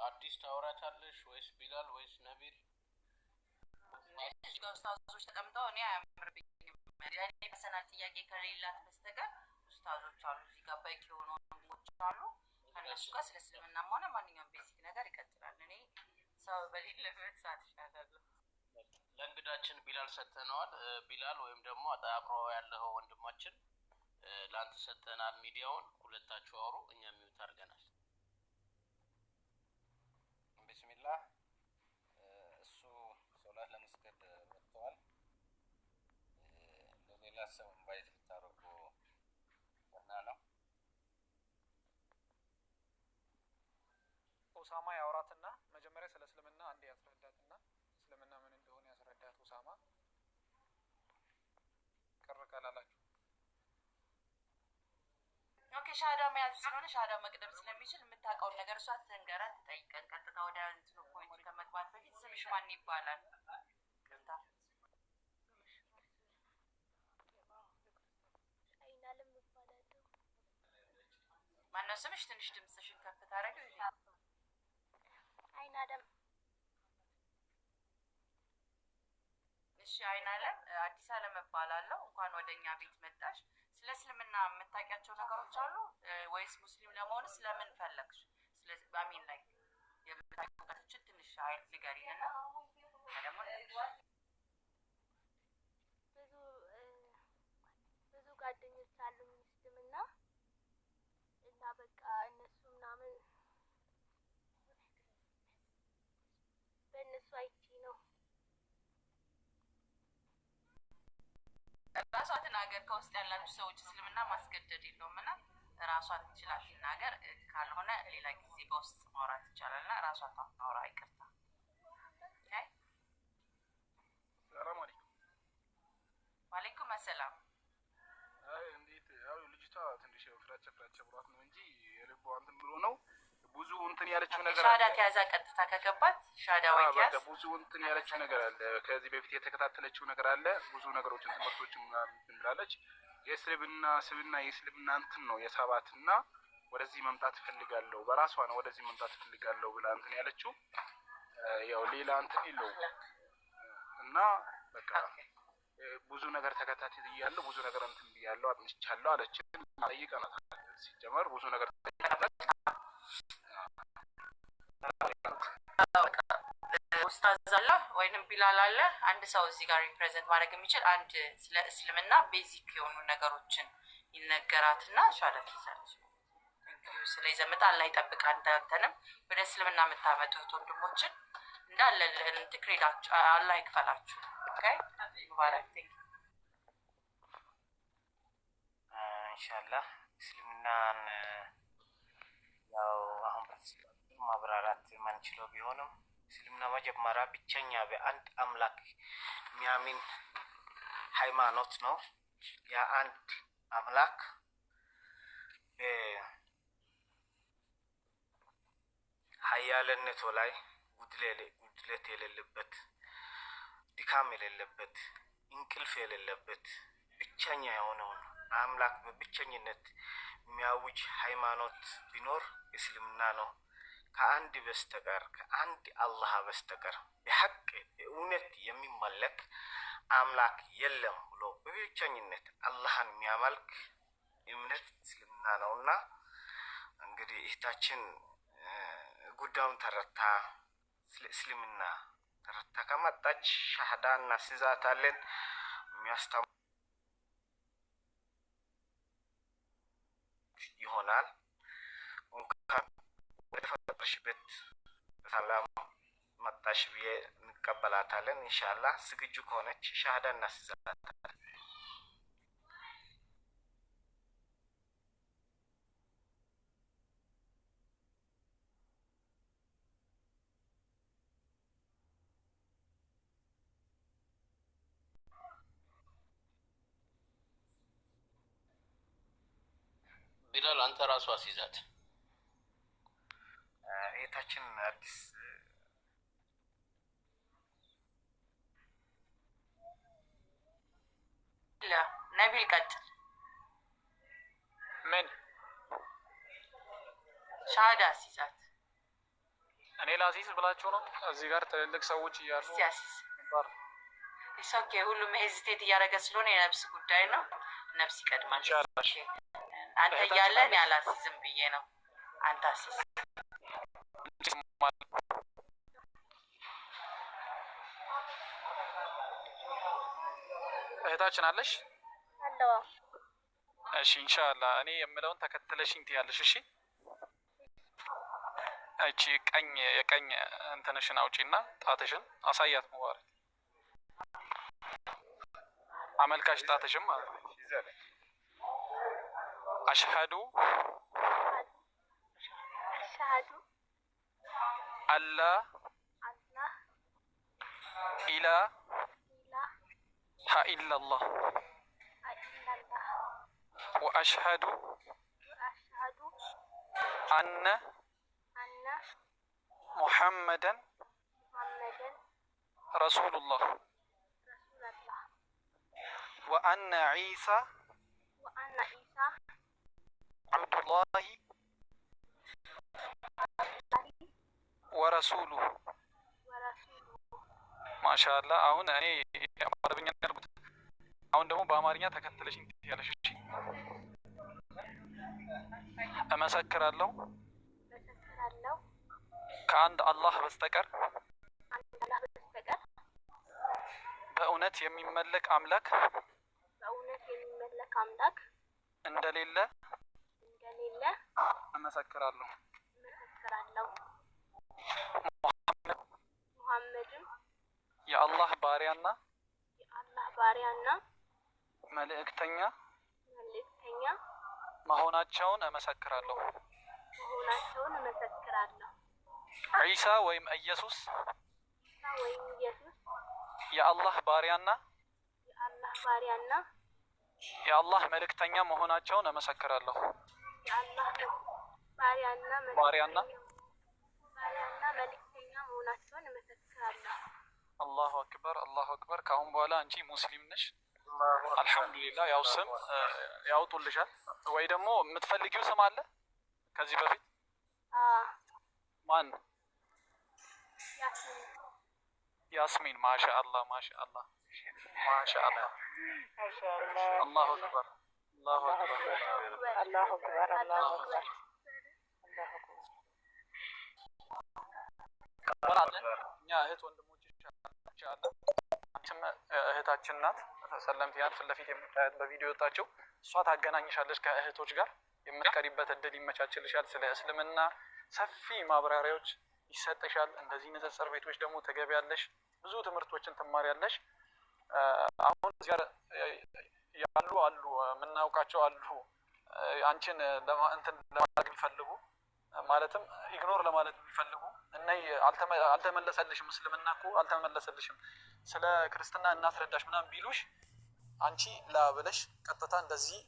አዲስ ታወራታለሽ ወይስ ቢላል ወይስ ነቢል? ኡስታዞች ተቀምጠው እኔ አያምርብኝም። ያኔ ፐርሰናል ጥያቄ ከሌላት በስተቀር ኡስታዞች አሉ እዚህ ጋር በቂ የሆኑ ወንድሞች አሉ። ከእነሱ ጋር ስለ እስልምናም ሆነ ማንኛውም ቤዚክ ነገር ይቀጥላል። እኔ ሰው በሌለበት ሰዓት እሻላለሁ። ለእንግዳችን ቢላል ሰጥተነዋል። ቢላል ወይም ደግሞ አብሮ ያለው ወንድማችን ላንተ ሰጥተናል ሚዲያውን። ሁለታችሁ አውሩ፣ እኛ ሚውት አድርገናል። ቢስሚላህ እሱ ሶላት ለመስገድ ወጥቷል። ለሌላ ሰው ኢንቫይት ልታደርጉ ወና ነው። ኡሳማ ያወራትና መጀመሪያ ስለ እስልምና አንድ ያስረዳትና እስልምና ምን እንደሆነ ያስረዳት ኡሳማ። ቅር ካላላችሁ ኦኬ። ሻዳ መያዝ ስለሆነ ሻዳ መቅደም ስለሚችል የምታውቀውን ነገር እሷ ትንገረን፣ ትጠይቀን። ቀጥታ ወደ እንትኑ ፖይንት ከመግባት በፊት ስምሽ ማን ይባላል? አይናለም ይባላል። ማነው ስምሽ? ትንሽ ድምፅሽን ከፍ ታደርጊው። አይናለም። እሺ አይናለም፣ አዲስ አለም እባላለሁ። እንኳን ወደኛ ቤት መጣሽ። ስለ እስልምና የምታውቂያቸው ነገሮች አሉ ወይስ ሙስሊም ለመሆን ስለምን ፈለግሽ? ስለዚህ ባሚን ላይ የምታውቂያቸው ትንሽ አይል ንገሪንና ደግሞ ብዙ ጓደኞች አሉኝ እስልምና እና በቃ እነሱ ምናምን በእነሱ አይቼ ነው። ራሷ ትናገር። ከውስጥ ያላችሁ ሰዎች እስልምና ማስገደድ የለውም እና ራሷ ትችላ ትናገር። ካልሆነ ሌላ ጊዜ በውስጥ ማውራት ይቻላል እና ራሷ ታውራ። ይቅርታ። ሰላም አለይኩም። ወአለይኩም ሰላም። እንዴት? ያው ልጅቷ ትንሽ ፍራቻ ብሏት ነው እንጂ የልቧ እንትን ብሎ ነው። ብዙ እንትን ያለችው ነገር ሻዳ ተያዛ። ቀጥታ ከገባት ሻዳ ወይ ተያዝ። ብዙ እንትን ያለችው ነገር አለ። ከዚህ በፊት የተከታተለችው ነገር አለ። ብዙ ነገሮችን ትምህርቶችን እንትን ብላለች። የእስልምና እንትን ነው የሳባትና ወደዚህ መምጣት ፈልጋለሁ፣ በራሷ ነው ወደዚህ መምጣት ፈልጋለሁ ብላ እንትን ያለችው። ያው ሌላ እንትን የለውም እና በቃ ብዙ ነገር ተከታትያለሁ፣ ብዙ ነገር እንትን ብያለሁ፣ አጥንቻለሁ አለችን። ጠይቀናታል። ሲጀመር ብዙ ነገር ኡስታዝ አለ ወይንም ቢላል አለ። አንድ ሰው እዚህ ጋር ሪፕሬዘንት ማድረግ የሚችል አንድ ስለ እስልምና ቤዚክ የሆኑ ነገሮችን ይነገራትና ሻዳ ትይዛለች። ስለ ይዘምታ አላህ ይጠብቅ። አንተንም ወደ እስልምና የምታመጡት ወንድሞችን እንዳለ ትክሬዳችሁ አላህ ይክፈላችሁ። ኦኬ ሙባረክ። ኢንሻአላህ እስልምናን ያው አሁን ማብራራት ማንችለው ቢሆንም እስልምና መጀመሪያ ብቸኛ በአንድ አምላክ የሚያምን ሃይማኖት ነው። ያ አንድ አምላክ ሀያልነቱ ላይ ጉድለት የሌለበት፣ ድካም የሌለበት፣ እንቅልፍ የሌለበት ብቸኛ የሆነውን አምላክ በብቸኝነት የሚያውጅ ሃይማኖት ቢኖር እስልምና ነው። ከአንድ በስተቀር ከአንድ አላህ በስተቀር በሐቅ በእውነት የሚመለክ አምላክ የለም ብሎ በብቸኝነት አላህን የሚያመልክ እምነት እስልምና ነውና እንግዲህ እህታችን ጉዳዩን ተረታ ስለ እስልምና ተረታ ከመጣች ሻሃዳ እናስይዛታለን። የሚያስተምር ይሆናል። እንኳን ወደ ፈጠርሽበት ሰላም መጣሽ ብዬ እንቀበላታለን። ኢንሻአላህ ዝግጁ ከሆነች ሻሃዳ እናስይዛታለን። ቢላል አንተ ራሱ አስይዛት። እህታችን አዲስ ነቢል ቀጥል። ምን ሻሃዳ አስይዛት። እኔ ላሲዝ ብላችሁ ነው እዚህ ጋር ትልልቅ ሰዎች እያሉ ሲያሲዝ ኦኬ። ሁሉም ሄዚቴት እያደረገ ስለሆነ የነፍስ ጉዳይ ነው። ነፍስ ይቀድማል። አንተ እያለ እኔ አላሲዝም ብዬ ነው። አንተ አሲዝ። እህታችን አለሽ? አለዋ። እሺ ኢንሻአላህ እኔ የምለውን ተከትለሽኝ ትያለሽ። እሺ እቺ የቀኝ እንትንሽን አውጪና ጣትሽን አሳያት። ሙባረክ አመልካች ጣትሽን ማለት ነው። አሽሀዱ አላ ኢላሃ ኢለላህ ወአሽሀዱ አነ ሙሐመደን ረሱሉላህ ወአነ ዒሳ አብዱላሂ ወረሱሉ። ማሻአላህ። አሁን እኔ አረብኛ ያልኩት አሁን ደግሞ በአማርኛ ተከተለሽኝ ትያለሽ። እሺ እመሰክራለሁ ከአንድ አላህ በስተቀር በእውነት የሚመለክ አምላክ እንደሌለ እመሰክራለሁ። ሙሐመድም የአላህ ባሪያና መልእክተኛ መሆናቸውን እመሰክራለሁ። ዒሳ ወይም ኢየሱስ የአላህ ባሪያና የአላህ መልእክተኛ መሆናቸውን እመሰክራለሁ። ባሪያና መልእክተኛ መሆናቸውን እመሰክራለሁ። አላሁ አክበር አላሁ አክበር። ከአሁን በኋላ አንቺ ሙስሊም ነሽ። አልሐምዱሊላህ። ያው ስም ያውጡልሻል ወይ ደግሞ የምትፈልጊው ስም አለ ከዚህ በፊት? ማን? ያስሚን። ማሻአላህ ማሻአላህ ማሻአላህ። አላሁ አክበር አላሁ አክበር አላሁ አክበር አላሁ አክበር። እኛ እህት ወንድሞች ኢንሻአላህ እህታችን ናት። ሰለምቲያን ፊት ለፊት የምታያት በቪዲዮ ወጣችው እሷ ታገናኝሻለች ከእህቶች ጋር የምትቀሪበት እድል ይመቻችልሻል። ስለ እስልምና ሰፊ ማብራሪያዎች ይሰጥሻል። እንደዚህ ንጽጽር ቤቶች ደግሞ ተገቢያለሽ፣ ብዙ ትምህርቶችን ትማሪያለሽ። አሁን እዚህ ጋር ያሉ አሉ የምናውቃቸው አሉ አንቺን እንትን ለማድረግ የሚፈልጉ ማለትም ኢግኖር ለማለት የሚፈልጉ እና አልተመለሰልሽም፣ እስልምና እኮ አልተመለሰልሽም፣ ስለ ክርስትና እናስረዳሽ ምናምን ቢሉሽ አንቺ ላብለሽ ቀጥታ እንደዚህ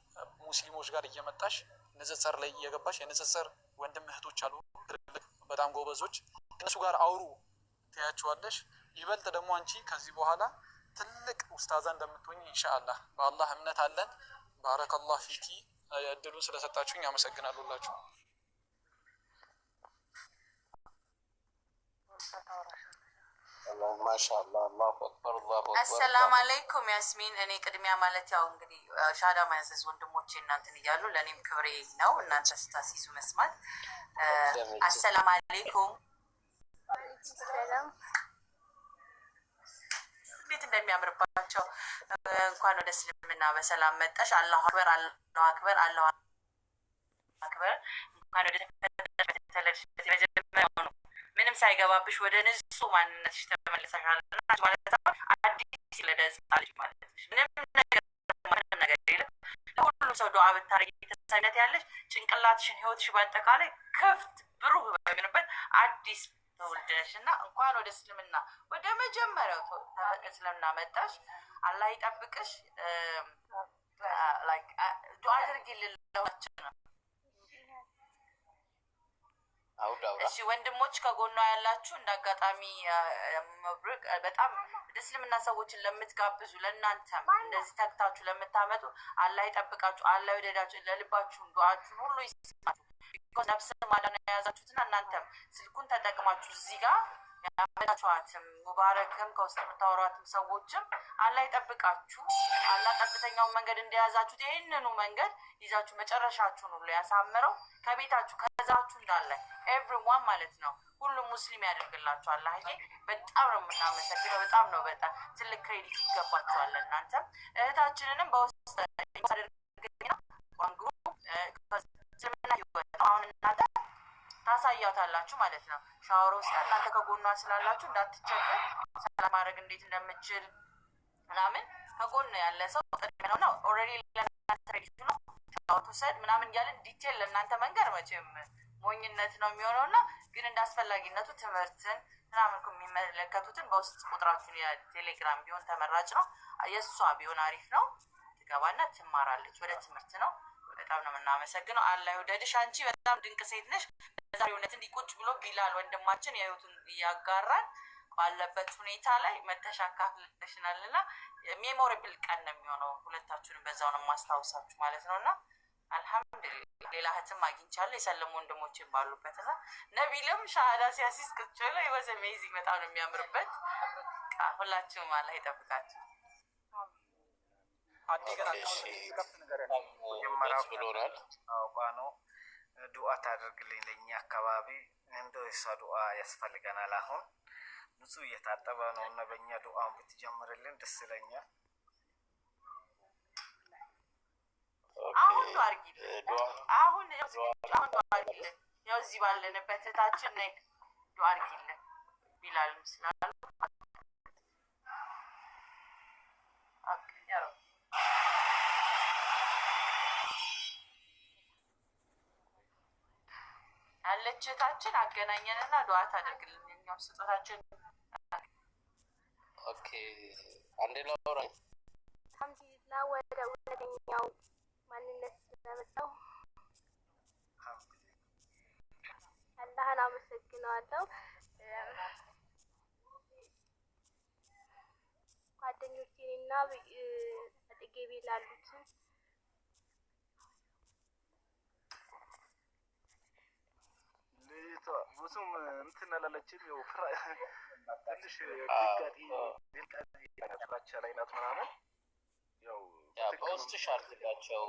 ሙስሊሞች ጋር እየመጣሽ ንጽጽር ላይ እየገባሽ የንጽጽር ወንድም እህቶች አሉ በጣም ጎበዞች፣ ከነሱ ጋር አውሩ ትያቸዋለሽ። ይበልጥ ደግሞ አንቺ ከዚህ በኋላ ትልቅ ኡስታዛ እንደምትሆኝ ኢንሻአላህ በአላህ እምነት አለን። ባረከላህ ፊኪ። እድሉን ስለሰጣችሁኝ አመሰግናለሁላችሁ። ማሻአላህ አላሁ አክበር አላሁ አክበር። አሰላሙ አለይኩም ያስሚን። እኔ ቅድሚያ ማለት ያው እንግዲህ ሻዳ ማያዘዝ ወንድሞቼ እናንተን እያሉ ለእኔም ክብሬ ነው እናንተ ስታሲዙ መስማት። አሰላሙ አለይኩም። እንዴት እንደሚያምርባቸው እንኳን ወደ እስልምና በሰላም መጣሽ። አላሁ አክበር አላሁ አክበር አላሁ አክበር። እንኳን ወደ ተመለስሽ ምንም ሳይገባብሽ ወደ ንጹህ ማንነትሽ ተመልሰሻል ማለት ነው። አዲስ ለደጻልሽ ማለት ነው። ምንም ነገር የለም። ለሁሉም ሰው ዱዓ ብታረጊ ተሳይነት ያለሽ ጭንቅላትሽን ህይወትሽ በአጠቃላይ ክፍት ብሩህ በሚሆንበት አዲስ ተወልደሽና እንኳን ወደ እስልምና ወደ መጀመሪያው እስልምና መጣሽ። አላህ ይጠብቅሽ። ላይክ ዱዓ አድርጊልን ለሁላችን ነው። እሺ ወንድሞች ከጎኗ ያላችሁ እንዳጋጣሚ መብሩክ። በጣም እስልምና ሰዎችን ለምትጋብዙ ለእናንተም እንደዚህ ተግታችሁ ለምታመጡ አላህ ይጠብቃችሁ፣ አላህ ይወደዳችሁ፣ ለልባችሁን ዱዓችሁን ሁሉ ይስማችሁ። ነፍስ ማዳን የያዛችሁትና እናንተም ስልኩን ተጠቅማችሁ እዚህ ጋር ያመጣችኋትም ሙባረክም ከውስጥ የምታወሯትም ሰዎችም አላህ ይጠብቃችሁ። አላህ ቀጥተኛውን መንገድ እንደያዛችሁት ይህንኑ መንገድ ይዛችሁ መጨረሻችሁን ሁሉ ያሳምረው። ከቤታችሁ ከዛችሁ እንዳለ ኤቭሪዋን ማለት ነው ሁሉም ሙስሊም ያደርግላችሁ። አላህዬ በጣም ነው የምናመሰግነው። በጣም ነው በጣም ትልቅ ክሬዲት ይገባችኋል። እናንተም እህታችንንም በውስጥ አድርገና ቋንግሩ ስለምና ህይወት ነው አሁን እናንተ ታሳያታላችሁ ማለት ነው። ሻወር ውስጥ እናንተ ከጎኗ ስላላችሁ እንዳትቸገር ሰላም ማድረግ እንዴት እንደምችል ምናምን ከጎን ያለ ሰው ጥሪ ነውና ኦልሬዲ ለእናንተ ሬዲ ነው። ሻወር ትውሰድ ምናምን እያልን ዲቴል ለእናንተ መንገር መቼም ሞኝነት ነው የሚሆነውና ግን እንዳስፈላጊነቱ ትምህርትን ምናምን የሚመለከቱትን በውስጥ ቁጥራችሁን የቴሌግራም ቢሆን ተመራጭ ነው። የእሷ ቢሆን አሪፍ ነው። ትገባና ትማራለች። ወደ ትምህርት ነው። በጣም ነው የምናመሰግነው። አላህ ይውደድሽ። አንቺ በጣም ድንቅ ሴት ነሽ። ዛሬው ዕለት እንዲቁጭ ብሎ ቢላል ወንድማችን የህይወቱን እያጋራን ባለበት ሁኔታ ላይ መተሻካፍልሽናልና ሜሞሪብል ቀን ነው የሚሆነው። ሁለታችሁንም በዛው ነው ማስታወሳችሁ ማለት ነውና አልহামዱሊላህ ሌላ እህትም አግኝቻለሁ የሰለሙ ወንድሞችን ባሉበትና ነቢልም ሻሃዳ ሲያሲስ ቁጭ ብሎ ይወዘ አሜዚንግ በጣም ነው የሚያምርበት። ሁላችሁም አላህ ይጠብቃችሁ። ብሎናል። አውቃኖ ዱዓ ታደርግልኝ ለኛ አካባቢ እንደው እሷ ዱዓ ያስፈልገናል። አሁን ንጹህ እየታጠበ ነው እና በእኛ ዱዓን ብትጀምርልን ደስ ይለኛል። አሁን ዱዓ አድርጊልን። አሁን ዱዓ አድርጊልን። ያው እዚህ ባለንበት እታችን ነይ ዱዓ አድርጊልን ቢላል ስላሉ ኦኬ ያው አለችታችን አገናኘንና ዱዓ ታደርግልን። እኛው ስጦታችን ኦኬ አንዴ ላውራ። አልሐምዱሊላህ ወደ እውነተኛው ማንነት ስለመጣው አላህን አመሰግናለሁ። ጓደኞቼንና አጠገቤ ላሉትን ብዙም እንትን አላለችም። ያው ትንሽ ፍራቻ ላይ ናት ምናምን። ያው በውስጥሽ አድርግላቸው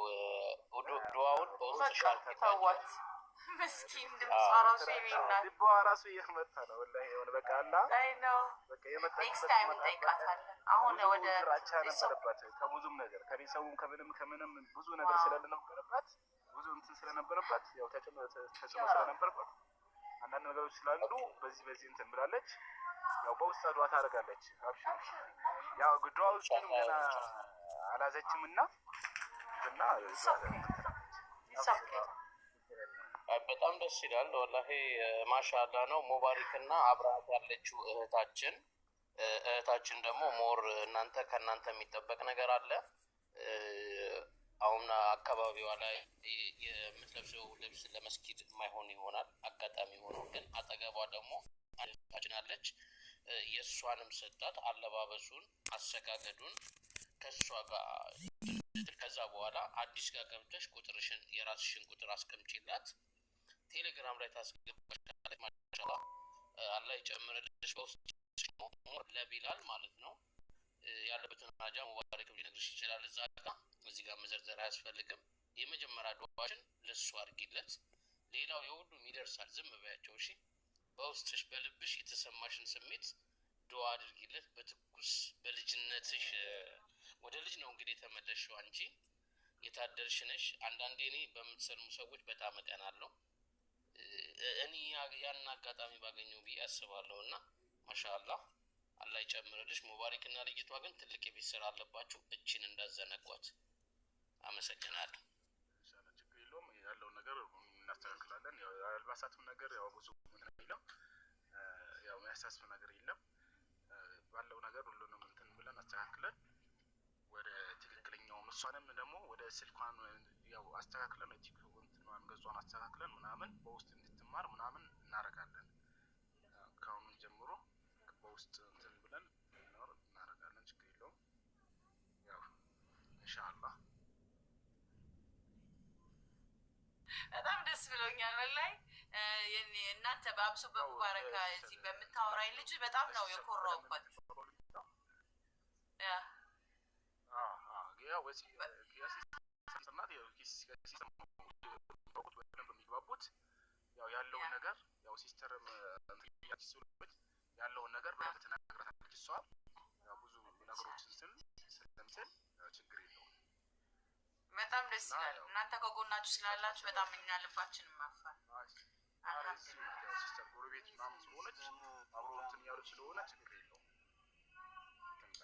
ዱዓውን በውስጥሽ አድርግላቸው። ምስኪን ድምጿ ራሱ የሚናት ልቧ ራሱ እየመታ ነው ወላሂ። የሆነ በቃ አላ አይ ነው በቃ የመጣ ኔክስት ታይም እንጠይቃታለን። አሁን ወደ ፍራቻ ነበረባት ከብዙም ነገር ከቤተሰቡም ከምንም ብዙ ነገር ስለነበረባት ብዙ እንትን ስለነበረባት ያው ተጽዕኖ ስለነበረባት አንዳንድ ነገሮች ስላሉ በዚህ እንትን ብላለች። ያው በውስጥ ዱዓ ታደርጋለች። አብሽሩ ያው ዱዓ ውስጥም ገና አላዘችምና በጣም ደስ ይላል ወላሂ ማሻአላ ነው። ሙባሪክና አብራት ያለችው እህታችን ደግሞ ሞር ከእናንተ የሚጠበቅ ነገር አለ። አሁን አካባቢዋ ላይ የምትለብሰው ልብስ ለመስጊድ የማይሆን ይሆናል አጋጣሚ ሆኖ፣ ግን አጠገቧ ደግሞ አንዳችን አለች። የእሷንም ሰጣት አለባበሱን አሰጋገዱን ከእሷ ጋር ከዛ በኋላ አዲስ ጋር ገብተሽ ቁጥርሽን የራስሽን ቁጥር አስቀምጪላት ቴሌግራም ላይ ታስገባሻለች። ማሻአላ አላህ ይጨምርልሽ። በውስጥ ለቢላል ማለት ነው ያለበትን ሀጃ ሙባረክም ሊነግርሽ ይችላል። እዚህ ጋር መዘርዘር አያስፈልግም። የመጀመሪያ ዱዓሽን ለሱ አድርጊለት። ሌላው የሁሉም ይደርሳል። ዝም በያቸው እሺ። በውስጥሽ በልብሽ የተሰማሽን ስሜት ዱዓ አድርጊለት። በትኩስ በልጅነትሽ ወደ ልጅ ነው እንግዲህ ተመለስሽው። አንቺ የታደልሽ ነሽ። አንዳንዴ እኔ በምትሰልሙ ሰዎች በጣም እቀናለሁ። እኔ ያን አጋጣሚ ባገኘው ብዬ አስባለሁ። እና ማሻአላህ አላህ ይጨምርልሽ። ሙባሪክና ልጅቷ ግን ትልቅ የቤት ስራ አለባችሁ። እቺን እንዳዘነጓት አመሰግናለሁ። ችግር የለውም። ያለውን ነገር እናስተካክላለን። ያው አልባሳትም ነገር ያው ብዙ የለም፣ ያው የሚያሳስብ ነገር የለም። ባለው ነገር ሁሉንም እንትን ብለን አስተካክለን ወደ ትክክለኛው እሷንም ደግሞ ወደ ስልኳን ያው አስተካክለን እንትኗን ገጿን አስተካክለን ምናምን በውስጥ እንድትማር ምናምን እናደርጋለን። ከአሁኑ ጀምሮ በውስጥ እንትን ብለን እናደርጋለን። ችግር የለውም። ያው ኢንሻአላህ በጣም ደስ ብሎኛል ወላሂ። እናንተ በአብሶ በሙባረካ እዚህ በምታወራኝ ልጅ በጣም ነው የኮራውበት። ያው ያለውን ነገር ያው ሲስተርም ያለውን ነገር በደንብ ትነግራታለች። እሷ ያው ብዙ ነገሮችን ስለምትል ችግር የለውም። በጣም ደስ ይላል። እናንተ ከጎናችሁ ስላላችሁ በጣም እኛ ልባችን ማፋል ሲስተር ጎረቤት ምናምን ስለሆነች አብሮ እንትን እያሉ ስለሆነ ችግር የለውም።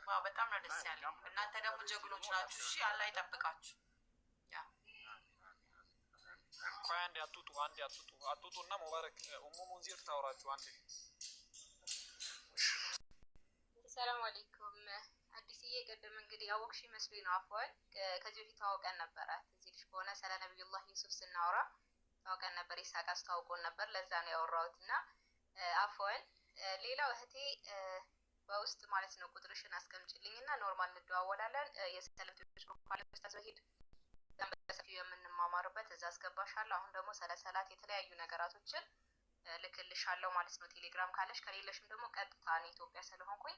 ዋው በጣም ነው ደስ ያለው። እናንተ ደግሞ ጀግኖች ናችሁ። እሺ አላህ ይጠብቃችሁ። ቆይ አንዴ አትውጡ እና ሙባረክ ኡሙ ሙንዚር ታወራችሁ አንዴ። ሰላም አለይኩም አዲስዬ፣ ቅድም እንግዲህ ያወቅሽ መስሎኝ ነው። አፍዋን ከዚህ በፊት ታውቀን ነበረ። እዚህ ልጅ ከሆነ ስለ ነብዩላህ ዩሱፍ ስናወራ ታውቀን ነበር፣ ይሳቅ አስተዋውቆን ነበር። ለዛ ነው ያወራሁት እና አፍዋን። ሌላው እህቴ በውስጥ ማለት ነው ቁጥርሽን አስቀምጪልኝና ኖርማል እንደዋወላለን። የሰለምቶች ፕሮፋይል ውስጥ አስበሂድ በሰፊው የምንማማርበት እዛ አስገባሻለሁ። አሁን ደግሞ ስለ ሰላት የተለያዩ ነገራቶችን ልክልሻለሁ ማለት ነው። ቴሌግራም ካለሽ ከሌለሽም ደግሞ ቀጥታ እኔ ኢትዮጵያ ስለሆንኩኝ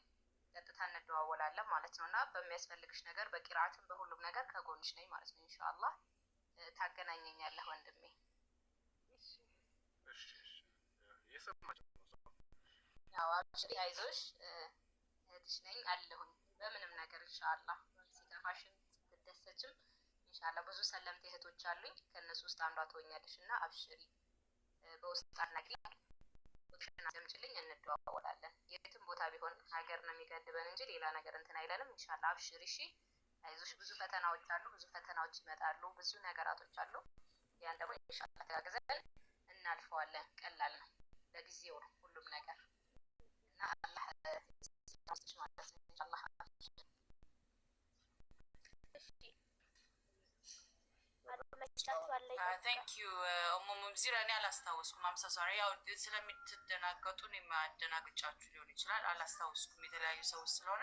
ቀጥታ እንደዋወላለን ማለት ነው። እና በሚያስፈልግሽ ነገር በቂራአትም በሁሉም ነገር ከጎንሽ ነኝ ማለት ነው። ኢንሻአላህ ታገናኘኛለህ ወንድሜ። ያው አብሽሪ፣ አይዞሽ፣ እህትሽ ነኝ አለሁኝ በምንም ነገር ኢንሻአላህ። ሲከፋሽም ስትደሰችም ኢንሻአላህ ብዙ ሰለምቴ እህቶች አሉኝ። ከነሱ ውስጥ አንዷ ትሆኛለሽ እና አብሽሪ። በውስጥ አናግሪኝ፣ ቁጥርሽን አስቀምጪልኝ፣ እንደዋወላለን። የትም ቦታ ቢሆን ሀገር ነው የሚገድበን እንጂ ሌላ ነገር እንትን አይለንም። ኢንሻአላህ አብሽሪ እሺ። አይዞሽ፣ ብዙ ፈተናዎች አሉ፣ ብዙ ፈተናዎች ይመጣሉ፣ ብዙ ነገራቶች አሉ። ያን ደግሞ ኢንሻአላህ ተጋግዘን እናልፈዋለን። ቀላል ነው፣ ለጊዜው ነው ሁሉም ነገር እና አላህ ይስጥሽ ማለት ነው ኢንሻአላህ። ቴንክ ዩ ኡሙ ሙንዚር። እኔ አላስታወስኩም። አምሳ ሶሪ። ያው ስለምትደናገጡ እኔም አደናግጫችሁ ሊሆን ይችላል። አላስታወስኩም የተለያዩ ሰዎች ስለሆነ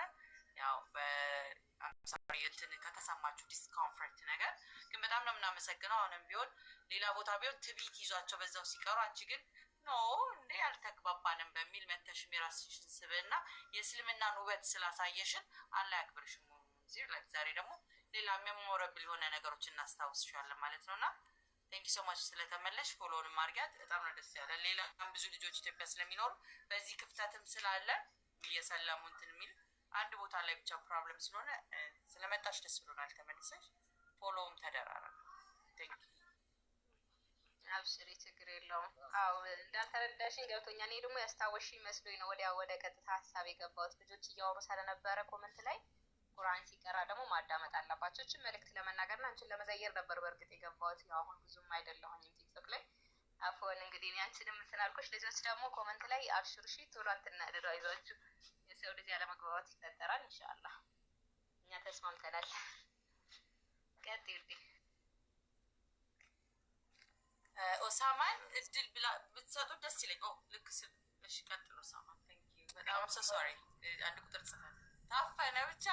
ያው በአምሳሪ እንትን ከተሰማችሁ ዲስኮምፈርት ነገር ግን በጣም ነው የምናመሰግነው። አሁንም ቢሆን ሌላ ቦታ ቢሆን ትቢት ይዟቸው በዛው ሲቀሩ፣ አንቺ ግን ኖ እንዴ አልተግባባንም በሚል መተሽም የራስሽን ስብዕና የእስልምናን ውበት ስላሳየሽን አላህ ያክብርሽ ኡሙ ሙንዚር። ዛሬ ደግሞ ሌላ ሜሞራብል የሆነ ነገሮች እናስታውስሻለን ማለት ነውና ቴንክ ዩ ሶ ማች ስለተመለሽ። ፎሎውንም አድርጊያት። በጣም ነው ደስ ያለ። ሌላ ብዙ ልጆች ኢትዮጵያ ስለሚኖሩ በዚህ ክፍተትም ስላለ እየሰለሙ እንትን የሚል አንድ ቦታ ላይ ብቻ ፕሮብለም ስለሆነ ስለመጣሽ ደስ ብሎናል። ተመልሰሽ ፎሎውም ተደራረገ። ቴንክ ዩ አብሽሪ፣ ችግር የለውም። አዎ እንዳልተረዳሽኝ ገብቶኛል። እኔ ደግሞ ያስታወስሽኝ መስሎኝ ነው ወዲያ ወደ ቀጥታ ሀሳብ የገባሁት። ልጆች እያወሩ ስለነበረ ኮመንት ላይ ቁርአን ሲቀራ ደግሞ ማዳመጥ አለባቸው። እችን መልእክት ለመናገርና አንቺን ለመዘየር ነበር በእርግጥ የገባሁት። ያው አሁን ብዙም አይደለሁኝም ቲክቶክ ላይ። አፎን እንግዲህ እኔ አንቺንም እንትን አልኩሽ። ልጆች ደግሞ ኮመንት ላይ አብሽሩ እሺ፣ ቶሎ አትናደዱ፣ አይዟችሁ። የሰው ልጅ ያለመግባባት ይፈጠራል። ኢንሻአላህ እኛ ተስማምተናል። ቀጥይ። ኦሳማን እድል ብላ ብትሰጡ ደስ ይለኝ። ኦ ልክ ስል እሺ፣ ቀጥሎ ኦሳማን። ቴንክ ዩ በጣም ሶ ሶሪ። አንድ ቁጥር ጽፈን ታፈነ ብቻ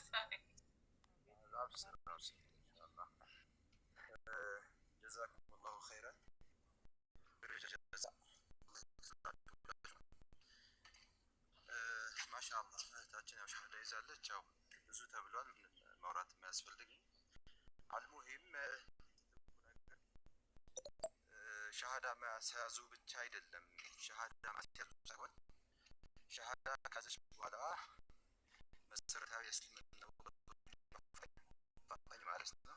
ሶሪ። ጀዛኩሙላሁ ኸይረን። ማሻአላህ እህታችን ያው ሻሃዳ ይዛለች። ያው ብዙ ተብሏል፣ ማውራት የሚያስፈልግ አልሙሂም ሻሃዳ ማስያዙ ብቻ አይደለም። ሻሃዳ ማስያዙ ሳይሆን ሻሃዳ ካዘች በኋላ መሰረታዊ የእስልምና ማለት ነው